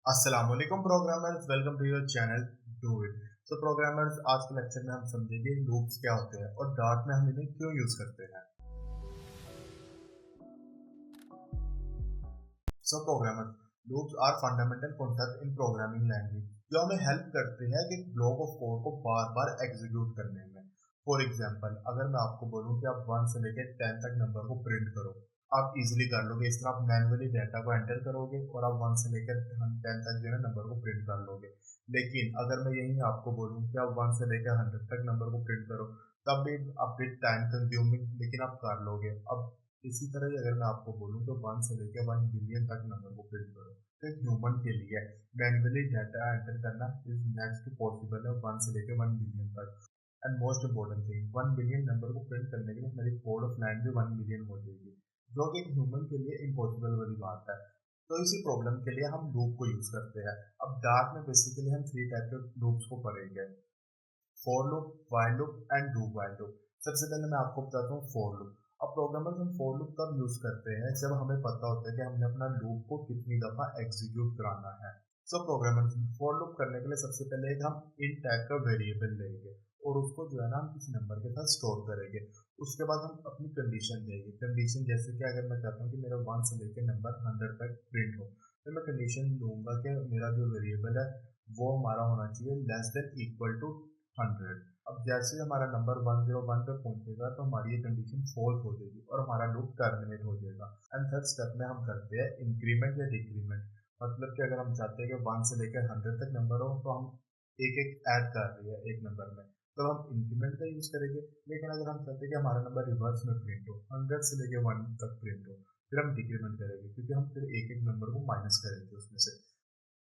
अस्सलाम वालेकुम programmers, welcome to your channel do it. तो प्रोग्रामर्स, आज के लेक्चर में हम समझेंगे लूप्स क्या होते हैं और डार्ट में हम इन्हें क्यों यूज करते हैं। So programmers, loops are fundamental concept in programming language जो हमें हेल्प करते हैं कि ब्लॉक ऑफ कोड को बार बार एग्जीक्यूट करने में। फॉर एग्जांपल, अगर मैं आपको बोलूं कि आप 1 से लेकर 10 तक नंबर को प्रिंट करो, आप इजीली कर लोगे। इस तरह आप मैन्युअली डाटा को एंटर करोगे और आप 1 से लेकर 10 तक जो है नंबर को प्रिंट कर लोगे। लेकिन अगर मैं यही आपको बोलूं कि आप 1 से लेकर 100 तक नंबर को प्रिंट करो, तब भी आप बिट टाइम कंज्यूमिंग, लेकिन आप कर लोगे। अब इसी तरह ही अगर मैं आपको बोलूँ तो 1 से लेकर 1 बिलियन तक नंबर को प्रिंट करो, तो एक ह्यूमन के लिए मैन्युअली डाटा एंटर करना इज नेक्स्ट टू पॉसिबल है 1 से लेकर 1 बिलियन तक। And most important thing, 1 billion number को प्रिंट करने के लिए मेरी कोड ऑफ लाइन भी 1 बिलियन हो जाएगी, जो कि एक ह्यूमन के लिए इम्पॉसिबल वाली बात है। तो इसी प्रॉब्लम के लिए हम लूप को यूज करते हैं। अब डार्ट में बेसिकली हम 3 टाइप के लूप्स को पढ़ेंगे: for loop, while loop and do while loop. सबसे पहले मैं आपको बताता हूँ फॉर लूप। अब प्रोग्रामर्स हम फॉर लूप तब यूज करते हैं जब हमें पता होता है कि हमने अपना लूप को कितनी दफा एग्जीक्यूट कराना है। सो प्रोग्रामर्स फॉर लूप करने के लिए सबसे पहले एक हम इन टाइप का वेरिएबल लेंगे और उसको जो है ना हम किसी नंबर के साथ स्टोर करेंगे। उसके बाद हम अपनी कंडीशन देंगे। कंडीशन जैसे कि अगर मैं चाहता हूँ कि मेरा 1 से लेकर नंबर 100 तक प्रिंट हो, तो मैं कंडीशन दूंगा कि मेरा जो वेरिएबल है वो हमारा होना चाहिए लेस देन इक्वल टू 100। अब जैसे ही हमारा नंबर 101 पे पहुंचेगा तो हमारी ये कंडीशन फॉल्स हो जाएगी और हमारा लूप टर्मिनेट हो जाएगा। एंड थर्ड स्टेप में हम करते हैं इंक्रीमेंट या डिक्रीमेंट। मतलब कि अगर हम चाहते हैं कि 1 से लेकर 100 तक नंबर हो, तो हम एक एक ऐड कर रहे हैं एक नंबर में, तो हम इंक्रीमेंट का यूज करेंगे। लेकिन अगर हम चाहते हैं कि हमारा नंबर रिवर्स में प्रिंट हो, 100 से लेकर 1 तक प्रिंट हो, फिर हम डिक्रीमेंट करेंगे, क्योंकि हम फिर एक एक नंबर को माइनस करेंगे उसमें से।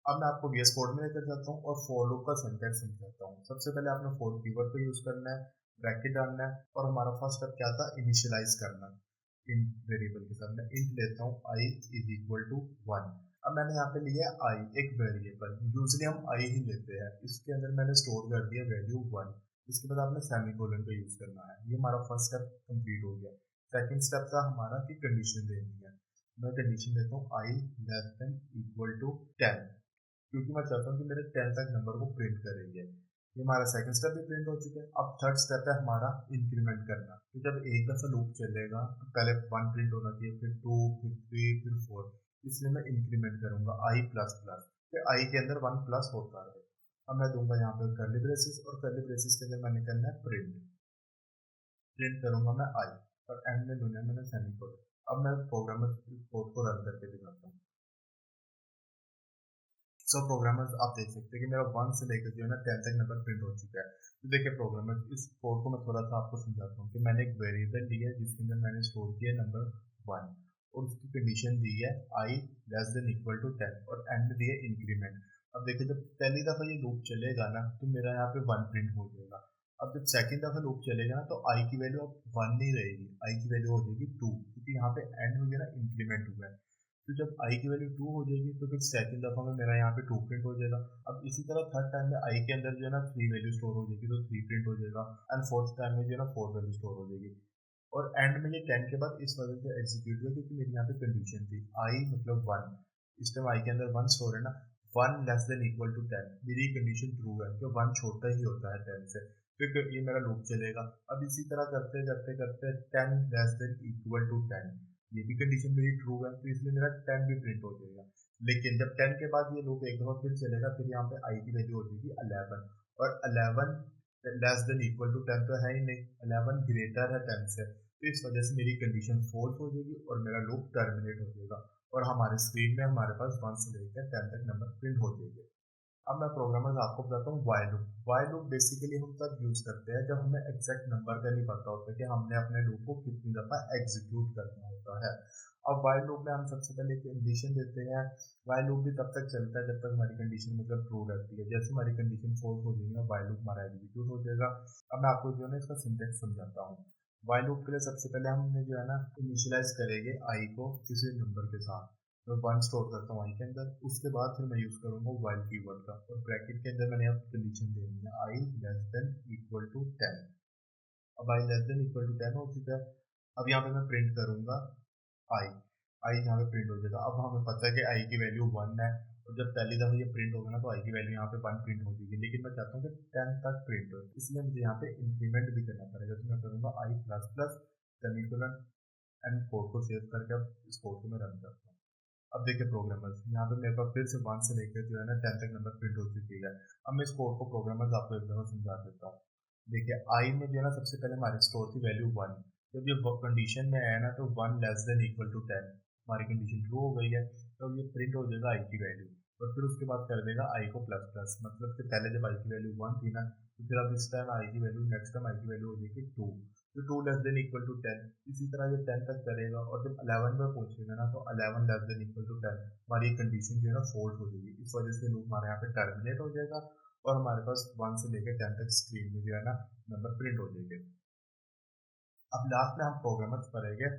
अब मैं आपको VS कोड में लेकर जाता हूँ और फॉर लूप का सिंटैक्स समझाता हूँ। सबसे पहले आपने फॉर कीवर्ड को यूज करना है, ब्रैकेट डालना है, और हमारा फर्स्ट स्टेप क्या था, इनिशियलाइज करना। इंट वेरिएबल के साथ मैं इंट लेता हूँ i इज इक्वल टू 1। अब मैंने यहाँ पे लिया है i, एक वेरिएबल। यूजली हम i ही लेते हैं। इसके अंदर मैंने स्टोर कर दिया वैल्यू 1। इसके बाद आपने सेमीकोलन का यूज करना है। ये हमारा फर्स्ट स्टेप कंप्लीट हो गया। सेकंड स्टेप था हमारा कि कंडीशन देनी है। मैं कंडीशन देता हूँ i less than equal to 10, क्योंकि मैं चाहता हूँ कि मेरे 10 तक नंबर को प्रिंट करेंगे। ये हमारा सेकंड स्टेप भी प्रिंट हो चुका है। अब थर्ड स्टेप है हमारा इंक्रीमेंट करना। तो जब एक दफा लूप चलेगा तो पहले 1 प्रिंट होना चाहिए, फिर 2, फिर 3, फिर 4। इसलिए मैं इंक्रीमेंट करूंगा i प्लस प्लस, फिर i के अंदर 1 प्लस होता रहे। अब मैं दूंगा यहाँ पे कर्ली ब्रेसेस, और कर्ली ब्रेसेस के अंदर मैंने करना है प्रिंट। प्रिंट करूंगा मैं i, और एंड में दूंगा मैंने सेमीकोलन। अब मैं प्रोग्रामर कोड को रन करके दिखाता हूँ। सो प्रोग्रामर्स, आप देख सकते हैं कि मेरा 1 से लेकर जो है ना 10 तक नंबर प्रिंट हो चुका है। तो देखिए प्रोग्रामर्स, इस कोड को मैं थोड़ा सा आपको समझाता हूँ कि मैंने एक वेरिएबल लिया है जिसके अंदर मैंने स्टोर किया नंबर 1, और उसकी कंडीशन दी है i less than equal to 10, और एंड में दी है इंक्रीमेंट। अब देखिए, जब पहली दफा ये लूप चलेगा ना तो मेरा यहाँ पे 1 प्रिंट हो जाएगा। अब जब सेकंड दफा लूप चलेगा ना तो i की वैल्यू अब 1 नहीं रहेगी, i की वैल्यू हो जाएगी 2, क्योंकि यहाँ पे एंड में जो है ना इंक्रीमेंट हुआ है। तो जब i की वैल्यू 2 हो जाएगी तो फिर सेकंड दफा में मेरा यहाँ पे 2 प्रिंट हो जाएगा। अब इसी तरह थर्ड टाइम में i के अंदर जो है ना 3 वैल्यू स्टोर हो जाएगी, तो 3 प्रिंट हो जाएगा। एंड फोर्थ टाइम में जो है ना 4 वैल्यू स्टोर हो जाएगी। और एंड में ये 10 के बाद इस वजह से एग्जीक्यूट हुआ क्योंकि मेरी यहाँ पे कंडीशन थी i मतलब 1। इस टाइम i के अंदर 1 स्टोर है ना, 1 लेस देन इक्वल टू 10, मेरी कंडीशन ट्रू है कि 1 छोटा ही होता है 10 से। फिर ये मेरा लूप चलेगा। अब इसी तरह करते करते करते 10 लेस देन इक्वल टू 10, ये भी कंडीशन मेरी ट्रू है, तो इसलिए मेरा 10 भी प्रिंट हो जाएगा। लेकिन जब 10 के बाद ये लूप एक दफा फिर चलेगा, फिर यहाँ पे i की वैल्यू हो जाएगी 11, और 11 लेस देन इक्वल टू 10 तो है ही नहीं, 11 ग्रेटर है 10 से। तो इस वजह से मेरी कंडीशन फॉल्स हो जाएगी और मेरा लूप टर्मिनेट हो जाएगा, और हमारे स्क्रीन में हमारे पास 1 से लेकर 10 तक नंबर प्रिंट हो जाएंगे। अब मैं प्रोग्रामर्स आपको बताता हूँ while loop. While loop basically हम तब यूज करते हैं जब हमें एग्जैक्ट नंबर का नहीं पता होता कि हमने अपने लूप को कितनी दफा एग्जीक्यूट करना होता है। अब व्हाइल लूप में हम सबसे पहले एक कंडीशन देते हैं। व्हाइल लूप भी तब तक चलता है जब तक हमारी कंडीशन मतलब ट्रू रहती है। जैसे हमारी कंडीशन फॉल्स हो जाएगी ना, व्हाइल लूप हमारा एग्जीक्यूट हो जाएगा। अब मैं आपको जो है ना इसका सिंटेक्स समझाता हूँ। व्हाइल लूप के लिए सबसे पहले हमने जो है ना इनिशियलाइज करेंगे आई को किसी नंबर के साथ। मैं 1 स्टोर करता हूँ i के अंदर। उसके बाद फिर मैं यूज करूंगा while कीवर्ड का, और ब्रैकेट के अंदर मैंने अब कंडीशन देनी है i less than equal to 10। अब i less than equal to 10 हो चुका है। अब यहाँ पे मैं प्रिंट करूंगा i। i यहाँ पे प्रिंट हो जाएगा। अब हमें पता है कि i की वैल्यू 1 है और जब पहली दफ़ा ये प्रिंट होगा ना तो आई की वैल्यू यहाँ पे 1 प्रिंट हो जाएगी, लेकिन मैं चाहता हूँ कि 10 तक प्रिंट हो, इसलिए मुझे यहाँ पे इंक्रीमेंट भी करना पड़ेगा। तो मैं करूँगा I plus plus semicolon and code को सेव करके अब इस कोड को मैं रन करता हूँ। अब देखिए प्रोग्रामर्स, यहाँ पे मेरे पास फिर से 1 से लेकर जो है ना 10 तक नंबर प्रिंट हो चुकी है। अब मैं इस कोड को प्रोग्रामर्स आपको एक दफ़ा समझा देता हूँ। देखिए आई में जो है ना सबसे पहले हमारी स्टोर थी वैल्यू 1। जब ये कंडीशन में आया ना तो 1 लेस देन इक्वल टू 10, हमारी कंडीशन ट्रू हो गई है, तो ये प्रिंट हो जाएगा आई की वैल्यू। और फिर उसके बाद कर देगा आई को प्लस प्लस, मतलब कि पहले जब आई की वैल्यू 1 थी ना, तो फिर अब इस टाइम आई की वैल्यू, नेक्स्ट टाइम आई की वैल्यू हो जाएगी 2, तो 2 लेस देन इक्वल टू 10। इसी तरह ये 10 तक करेगा, और जब 11 में पहुंचेगा ना तो 11 लेस देन इक्वल टू 10, हमारी कंडीशन जो है ना फॉल्स हो जाएगी। इस वजह से लूप हमारे यहाँ पे टर्मिनेट हो जाएगा और हमारे पास 1 से लेकर 10 तक स्क्रीन में जो है ना नंबर प्रिंट हो जाएंगे। अब लास्ट में हम प्रोग्रामर्स पढ़ेंगे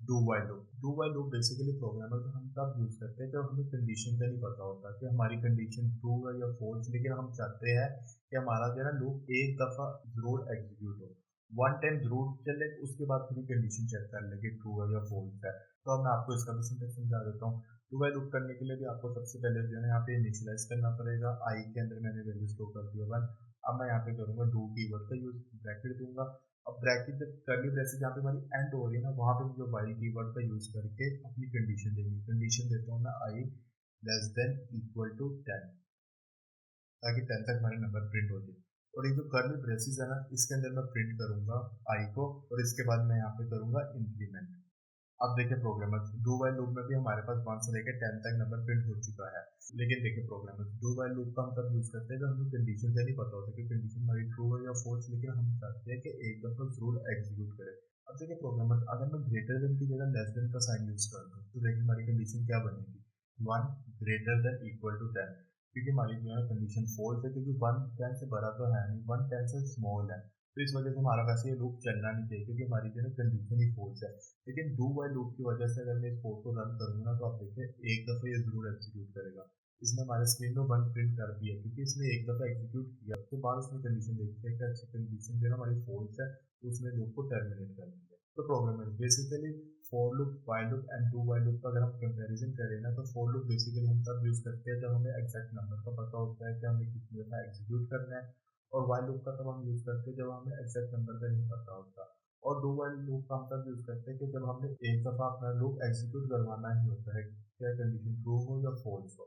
do while loop. Do while loop basically programmer हम तब यूज करते हैं जब हमें कंडीशन का नहीं पता होता कि हमारी कंडीशन ट्रू है या फॉल्स, लेकिन हम चाहते हैं कि हमारा जो है ना लूप एक दफा जरूर एग्जीक्यूट हो, वन टाइम जरूर चले, उसके बाद फिर कंडीशन चेक कर ले कि ट्रू है या फॉल्स है। तो अब मैं आपको इसका भी सिंटेक्स समझा देता हूँ। डू वाइल लूप करने के लिए भी आपको सबसे पहले जो है ना यहाँ पे इनिशियलाइज करना पड़ेगा। आई के अंदर मैंने वैल्यू स्टोर कर दिया 1। अब मैं यहाँ पे करूंगा डू कीवर्ड का यूज, ब्रैकेट दूंगा। अब ब्रैकेट जब कर्ली ब्रेसेस जहाँ पे हमारी एंड हो रही है ना, वहाँ पे मुझे वाइल कीवर्ड का यूज करके अपनी कंडीशन देनी है। कंडीशन देता हूँ मैं आई लेस देन इक्वल टू 10, ताकि 10 तक हमारे नंबर प्रिंट हो जाए। और ये जो कर्ली ब्रेसेस है ना, इसके अंदर मैं प्रिंट करूंगा आई को, और इसके बाद मैं यहाँ पे करूंगा इंक्रीमेंट। अब देखिए प्रोग्रामर्स, डू वाइल लूप में भी हमारे पास 1 से लेकर 10 तक नंबर प्रिंट हो चुका है। लेकिन देखिए प्रोग्रामर्स, डू वाइल लूप का हम तब यूज करते हैं जब हमें कंडीशन का नहीं पता होता कि कंडीशन हमारी ट्रू है या फॉल्स, लेकिन हम चाहते हैं कि एक दफा जरूर एग्जीक्यूट करे। अब देखिए प्रोग्रामर्स, अगर मैं ग्रेटर देन की जगह लेस देन का साइन यूज कर दूँ तो देखिए हमारी कंडीशन क्या बनेगी, 1 ग्रेटर देन इक्वल टू 10, क्योंकि हमारी जो है कंडीशन फॉल्स है, क्योंकि 1 10 से बड़ा तो है नहीं, 1 10 से स्मॉल है। तो इस वजह से हमारा वैसे ये लूप चलना नहीं चाहिए, क्योंकि हमारी जो है कंडीशन ही फॉल्स है। लेकिन डू वाइल लूप की वजह से अगर मैं इस कोड को रन करूंगा ना, तो आप देखिए एक दफा ये जरूर एग्जीक्यूट करेगा। इसने हमारे स्क्रीन में 1 प्रिंट कर दिया, क्योंकि इसने एक दफा एग्जीक्यूट किया, उसके बाद उसने कंडीशन देखी है कि अच्छी कंडीशन जो है हमारी फॉल्स है, तो उसने लूप को टर्मिनेट कर दिया। तो programmer basically for loop, while loop and do while loop का अगर हम कंपैरिजन करें ना, तो फॉर लूप बेसिकली हम तब यूज करते हैं जब हमें एग्जैक्ट नंबर का पता होता है कि हमें कितनी दफा एग्जीक्यूट करना है, और वाइल लूप का तब हम यूज करते हैं जब हमें एग्जैक्ट नंबर का नहीं पता होता। और डू वाइल लूप का हम तब यूज करते हैं कि जब हमने एक दफा अपना लूप एग्जीक्यूट करवाना ही होता है, चाहे कंडीशन ट्रू हो या फॉल्स हो।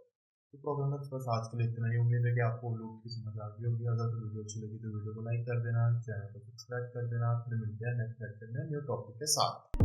तो प्रोग्रामर्स बस आज के लिए इतना ही। उम्मीद है कि आपको लूप की समझ आ गई होगी। अगर तो वीडियो अच्छी लगी तो वीडियो को लाइक कर देना, चैनल को सब्सक्राइब कर देना। फिर मिलते हैं नेक्स्ट लेक्चर में न्यू टॉपिक के साथ।